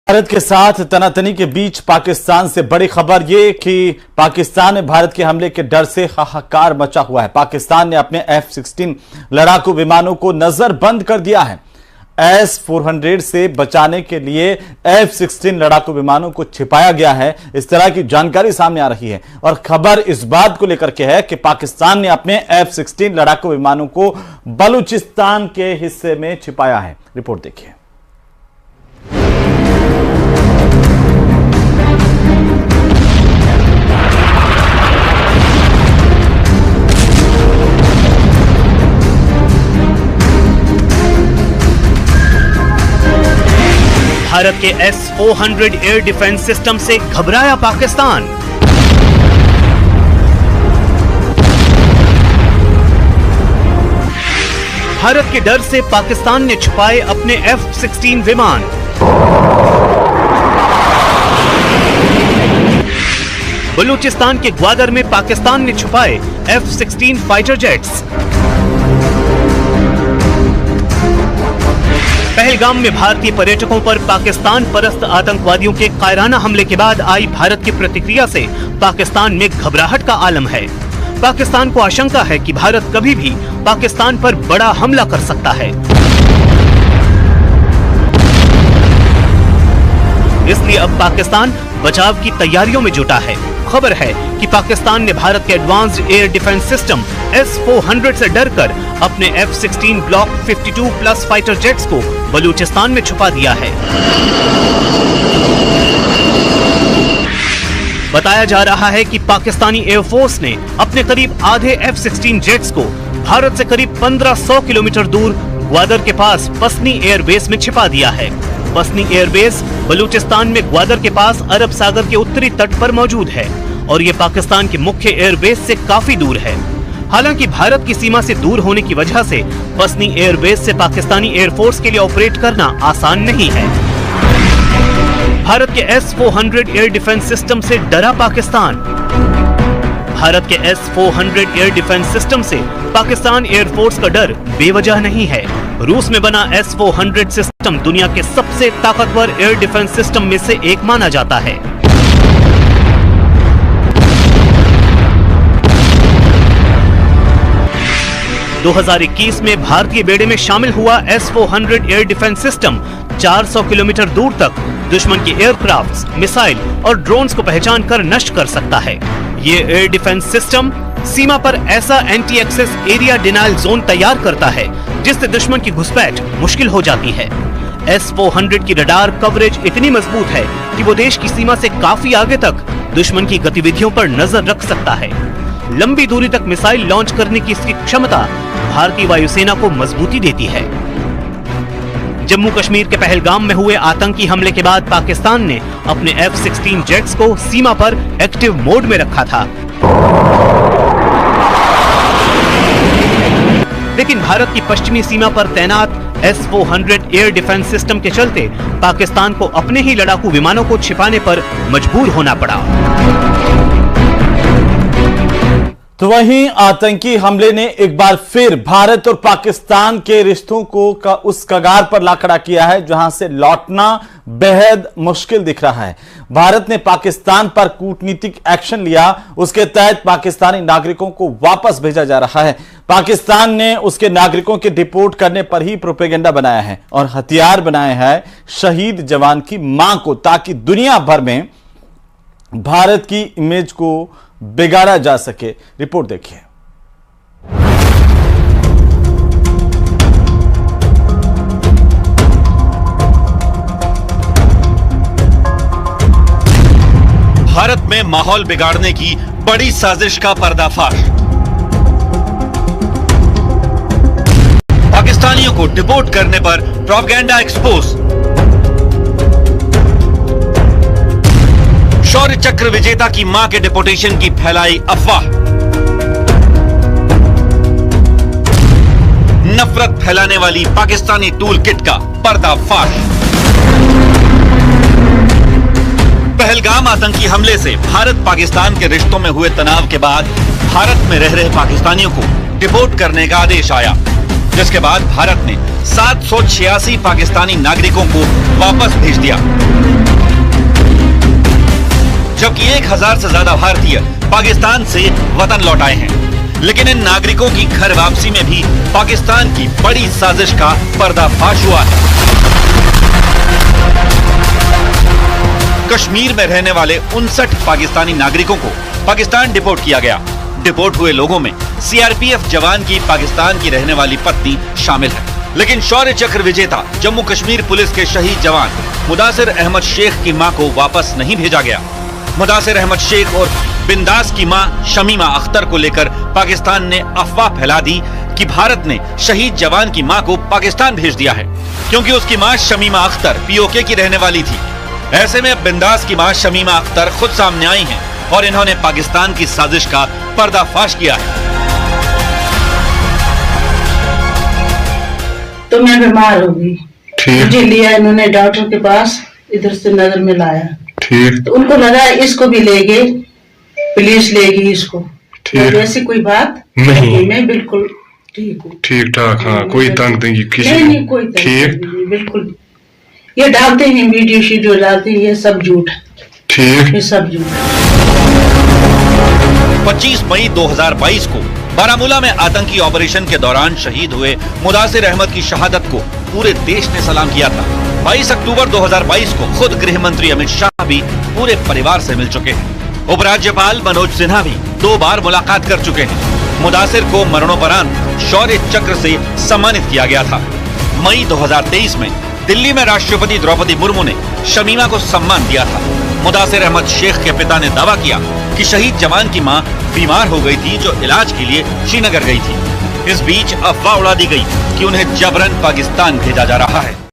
भारत के साथ तनातनी के बीच पाकिस्तान से बड़ी खबर ये कि पाकिस्तान में भारत के हमले के डर से हाहाकार मचा हुआ है। पाकिस्तान ने अपने F-16 लड़ाकू विमानों को नजरबंद कर दिया है। S-400 से बचाने के लिए F-16 लड़ाकू विमानों को छिपाया गया है। इस तरह की जानकारी सामने आ रही है और खबर इस बात को लेकर के है कि पाकिस्तान ने अपने F-16 लड़ाकू विमानों को बलूचिस्तान के हिस्से में छिपाया है। रिपोर्ट देखिए। भारत के S-400 एयर डिफेंस सिस्टम से घबराया पाकिस्तान। भारत के डर से पाकिस्तान ने छुपाए अपने F-16 विमान। बलूचिस्तान के ग्वादर में पाकिस्तान ने छुपाए F-16 फाइटर जेट्स। पहलगाम में भारतीय पर्यटकों पर पाकिस्तान परस्त आतंकवादियों के कायराना हमले के बाद आई भारत की प्रतिक्रिया से पाकिस्तान में घबराहट का आलम है। पाकिस्तान को आशंका है कि भारत कभी भी पाकिस्तान पर बड़ा हमला कर सकता है। इसलिए अब पाकिस्तान बचाव की तैयारियों में जुटा है। खबर है कि पाकिस्तान ने भारत के advanced air defence system S-400 से डरकर अपने F-16 ब्लॉक 52+ फाइटर जेट्स को बलूचिस्तान में छुपा दिया है। बताया जा रहा है कि पाकिस्तानी एयरफोर्स ने अपने करीब आधे F-16 जेट्स को भारत से करीब 1500 किलोमीटर दूर ग्वादर के पास पसनी एयरबेस में छिपा दिया है। पसनी एयरबेस बलूचिस्तान में ग्वादर के पास अरब सागर के उत्तरी तट पर मौजूद है और ये पाकिस्तान के मुख्य एयरबेस से काफी दूर है। हालांकि भारत की सीमा से दूर होने की वजह से पसनी एयरबेस से पाकिस्तानी एयरफोर्स के लिए ऑपरेट करना आसान नहीं है। भारत के S-400 एयर डिफेंस सिस्टम से डरा पाकिस्तान। भारत के S-400 एयर डिफेंस सिस्टम से पाकिस्तान एयरफोर्स का डर बेवजह नहीं है। रूस में बना S-400 सिस्टम दुनिया के सबसे ताकतवर एयर डिफेंस सिस्टम में से एक माना जाता है। दो 2021 में भारतीय बेड़े में शामिल हुआ S-400 air defence system 400 kilometre दूर तक दुश्मन के एयरक्राफ्ट्स, मिसाइल और ड्रोन्स को पहचान कर नष्ट कर सकता है। ये एयर डिफेंस सिस्टम सीमा पर ऐसा anti access area denial zone तैयार करता है जिससे दुश्मन की घुसपैठ मुश्किल हो जाती है। S-400 की रडार कवरेज इतनी मजबूत है कि वो देश की सीमा से काफी आगे तक दुश्मन की गतिविधियों पर नजर रख सकता है। लंबी दूरी तक मिसाइल लॉन्च करने की इसकी क्षमता भारतीय वायुसेना को मजबूती देती है। जम्मू कश्मीर के पहलगाम में हुए आतंकी हमले के बाद पाकिस्तान ने अपने F-16 जेट्स को सीमा पर एक्टिव मोड में रखा था। लेकिन भारत की पश्चिमी सीमा पर तैनात S-400 एयर डिफेंस सिस्टम के चलते पाकिस्तान को अपने ही लड़ाकू विमानों को छिपाने पर मजबूर होना पड़ा। तो वहीं आतंकी हमले ने एक बार फिर भारत और पाकिस्तान के रिश्तों को उस कगार पर ला खड़ा किया है जहां से लौटना बेहद मुश्किल दिख रहा है। भारत ने पाकिस्तान पर कूटनीतिक एक्शन लिया, उसके तहत पाकिस्तानी नागरिकों को वापस भेजा जा रहा है। पाकिस्तान ने उसके नागरिकों के डिपोर्ट करने पर ही प्रोपेगेंडा बनाया है और हथियार बनाए हैं शहीद जवान की मां को, ताकि दुनिया भर में भारत की इमेज को बिगाड़ा जा सके। रिपोर्ट देखिए। भारत में माहौल बिगाड़ने की बड़ी साजिश का पर्दाफाश। पाकिस्तानियों को डिपोर्ट करने पर प्रोपेगेंडा एक्सपोज। शौर्य चक्र विजेता की मां के डिपोर्टेशन की फैलाई अफवाह। नफरत फैलाने वाली पाकिस्तानी टूल किट का पर्दाफाश। पहलगाम आतंकी हमले से भारत पाकिस्तान के रिश्तों में हुए तनाव के बाद भारत में रह रहे पाकिस्तानियों को डिपोर्ट करने का आदेश आया, जिसके बाद भारत ने 786 पाकिस्तानी नागरिकों को वापस भेज दिया। जबकि 1000 से ज्यादा भारतीय पाकिस्तान से वतन लौट आए हैं। लेकिन इन नागरिकों की घर वापसी में भी पाकिस्तान की बड़ी साजिश का पर्दाफाश हुआ है। कश्मीर में रहने वाले 59 पाकिस्तानी नागरिकों को पाकिस्तान डिपोर्ट किया गया। डिपोर्ट हुए लोगों में सीआरपीएफ जवान की पाकिस्तान की रहने वाली पत्नी शामिल है। लेकिन शौर्य चक्र विजेता जम्मू कश्मीर पुलिस के शहीद जवान मुदासिर अहमद शेख की मां को वापस नहीं भेजा गया। मुदासिर अहमद शेख और बिंदास की मां शमीमा अख्तर को लेकर पाकिस्तान ने अफवाह फैला दी कि भारत ने शहीद जवान की मां को पाकिस्तान भेज दिया है, क्योंकि उसकी मां शमीमा अख्तर पीओके की रहने वाली थी। ऐसे में बिंदास की मां शमीमा अख्तर खुद सामने आई हैं और इन्होंने पाकिस्तान की साजिश का पर्दाफाश किया है। तो मैं बीमार हो गई, मुझे लिया इन्होंने डॉक्टर के पास, इधर से नगर में लाया। ठीक। तो उनको लगा इसको भी लेंगे, पुलिस लेगी इसको। ठीक। ऐसी कोई बात नहीं, मैं बिल्कुल ठीक हूँ, ठीक ठाक। हाँ, कोई तंग नहीं किसी नहीं, कोई तंग नहीं, बिल्कुल। ये डालते हैं वीडियो शीडियो डालते हैं, ये सब झूठ। ठीक, ये सब झूठ। 25 मई 2022 को बारामूला में आतंकी ऑपरेशन के दौरान शहीद हुए मुदासिर अहमद की शहादत को पूरे देश ने सलाम किया था। 22 अक्टूबर 2022 को खुद गृह मंत्री अमित शाह भी पूरे परिवार से मिल चुके हैं। उपराज्यपाल मनोज सिन्हा भी 2 बार मुलाकात कर चुके हैं। मुदासिर को मरणोपरांत शौर्य चक्र से सम्मानित किया गया था। मई 2023 में दिल्ली में राष्ट्रपति द्रौपदी मुर्मू ने शमीमा को सम्मान दिया था। मुदासिर अहमद शेख के पिता ने दावा किया कि शहीद जवान की मां बीमार हो गई थी, जो इलाज के लिए श्रीनगर गई थी। इस बीच अफवाह उड़ा दी गई कि उन्हें जबरन पाकिस्तान भेजा जा रहा है।